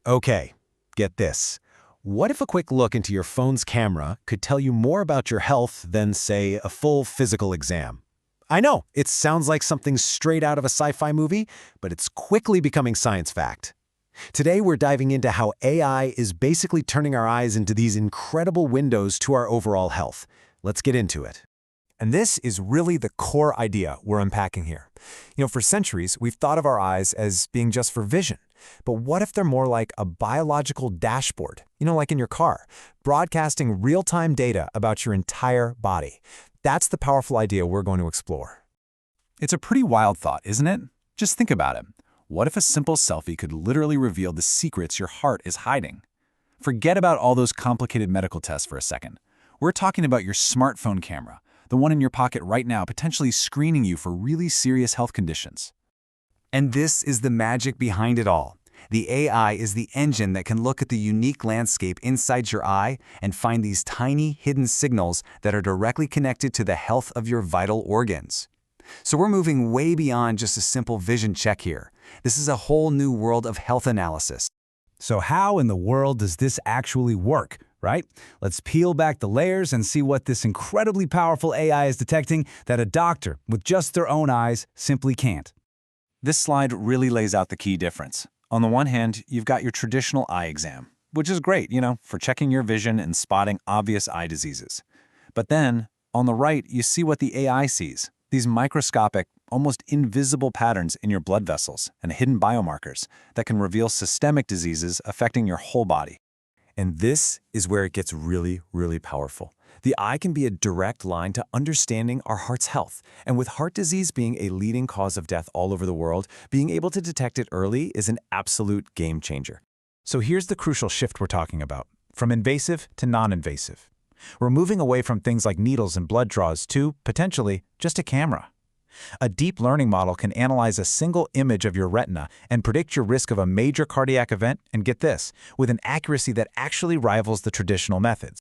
Okay, get this. What if a quick look into your phone's camera could tell you more about your health than, say, a full physical exam? I know, it sounds like something straight out of a sci-fi movie, but it's quickly becoming science fact. Today, we're diving into how AI is basically turning our eyes into these incredible windows to our overall health. Let's get into it. And this is really the core idea we're unpacking here. For centuries, we've thought of our eyes as being just for vision. But what if they're more like a biological dashboard, like in your car, broadcasting real-time data about your entire body? That's the powerful idea we're going to explore. It's a pretty wild thought, isn't it? Just think about it. What if a simple selfie could literally reveal the secrets your heart is hiding? Forget about all those complicated medical tests for a second. We're talking about your smartphone camera, the one in your pocket right now, potentially screening you for really serious health conditions. And this is the magic behind it all. The AI is the engine that can look at the unique landscape inside your eye and find these tiny hidden signals that are directly connected to the health of your vital organs. So we're moving way beyond just a simple vision check here. This is a whole new world of health analysis. So how in the world does this actually work, right? Let's peel back the layers and see what this incredibly powerful AI is detecting that a doctor with just their own eyes simply can't. This slide really lays out the key difference. On the one hand, you've got your traditional eye exam, which is great, for checking your vision and spotting obvious eye diseases. But then, on the right, you see what the AI sees, these microscopic, almost invisible patterns in your blood vessels and hidden biomarkers that can reveal systemic diseases affecting your whole body. And this is where it gets really, really powerful. The eye can be a direct line to understanding our heart's health. And with heart disease being a leading cause of death all over the world, being able to detect it early is an absolute game changer. So here's the crucial shift we're talking about, from invasive to non-invasive. We're moving away from things like needles and blood draws to, potentially, just a camera. A deep learning model can analyze a single image of your retina and predict your risk of a major cardiac event, and get this, with an accuracy that actually rivals the traditional methods.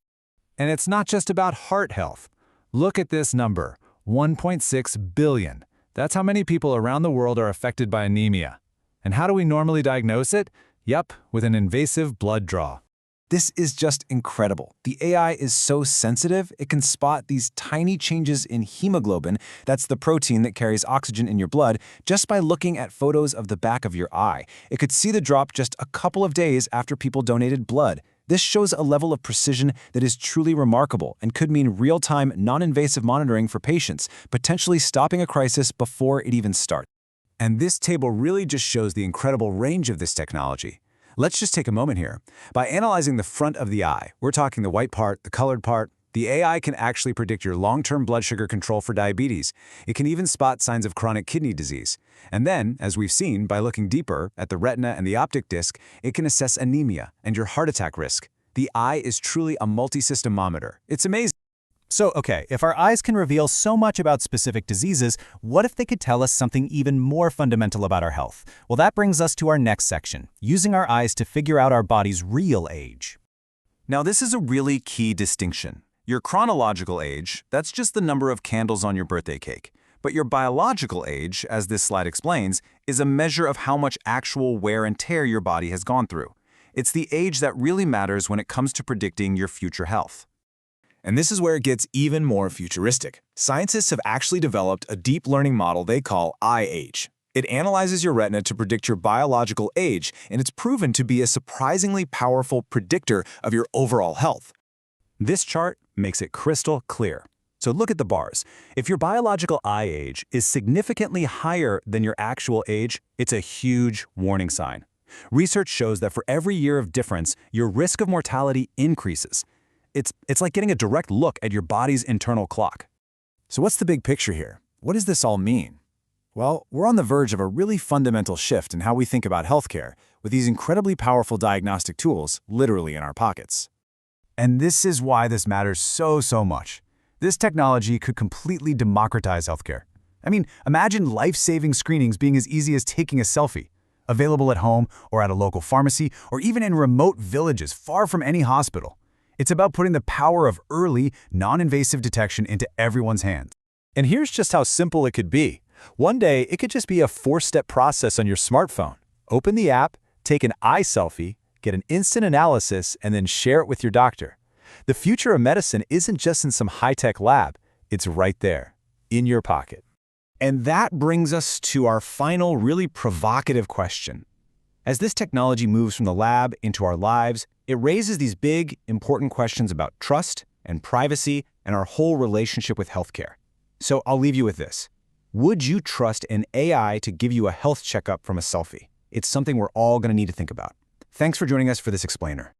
And it's not just about heart health. Look at this number, 1.6 billion. That's how many people around the world are affected by anemia. And how do we normally diagnose it? Yep, with an invasive blood draw. This is just incredible. The AI is so sensitive, it can spot these tiny changes in hemoglobin, that's the protein that carries oxygen in your blood, just by looking at photos of the back of your eye. It could see the drop just a couple of days after people donated blood. This shows a level of precision that is truly remarkable and could mean real-time, non-invasive monitoring for patients, potentially stopping a crisis before it even starts. And this table really just shows the incredible range of this technology. Let's just take a moment here. By analyzing the front of the eye, we're talking the white part, the colored part, the AI can actually predict your long-term blood sugar control for diabetes. It can even spot signs of chronic kidney disease. And then, as we've seen, by looking deeper at the retina and the optic disc, it can assess anemia and your heart attack risk. The eye is truly a multi-systemometer. It's amazing. So, okay, if our eyes can reveal so much about specific diseases, what if they could tell us something even more fundamental about our health? Well, that brings us to our next section, using our eyes to figure out our body's real age. Now, this is a really key distinction. Your chronological age, that's just the number of candles on your birthday cake. But your biological age, as this slide explains, is a measure of how much actual wear and tear your body has gone through. It's the age that really matters when it comes to predicting your future health. And this is where it gets even more futuristic. Scientists have actually developed a deep learning model they call eye age. It analyzes your retina to predict your biological age, and it's proven to be a surprisingly powerful predictor of your overall health. This chart makes it crystal clear. So look at the bars. If your biological eye age is significantly higher than your actual age, it's a huge warning sign. Research shows that for every year of difference, your risk of mortality increases. It's like getting a direct look at your body's internal clock. So what's the big picture here? What does this all mean? Well, we're on the verge of a really fundamental shift in how we think about healthcare, with these incredibly powerful diagnostic tools literally in our pockets. And this is why this matters so much. This technology could completely democratize healthcare. I mean, imagine life-saving screenings being as easy as taking a selfie, available at home or at a local pharmacy or even in remote villages far from any hospital. It's about putting the power of early, non-invasive detection into everyone's hands. And here's just how simple it could be. One day, it could just be a 4-step process on your smartphone. Open the app, take an eye selfie, get an instant analysis, and then share it with your doctor. The future of medicine isn't just in some high-tech lab. It's right there, in your pocket. And that brings us to our final, really provocative question. As this technology moves from the lab into our lives, it raises these big, important questions about trust and privacy and our whole relationship with healthcare. So I'll leave you with this. Would you trust an AI to give you a health checkup from a selfie? It's something we're all going to need to think about. Thanks for joining us for this explainer.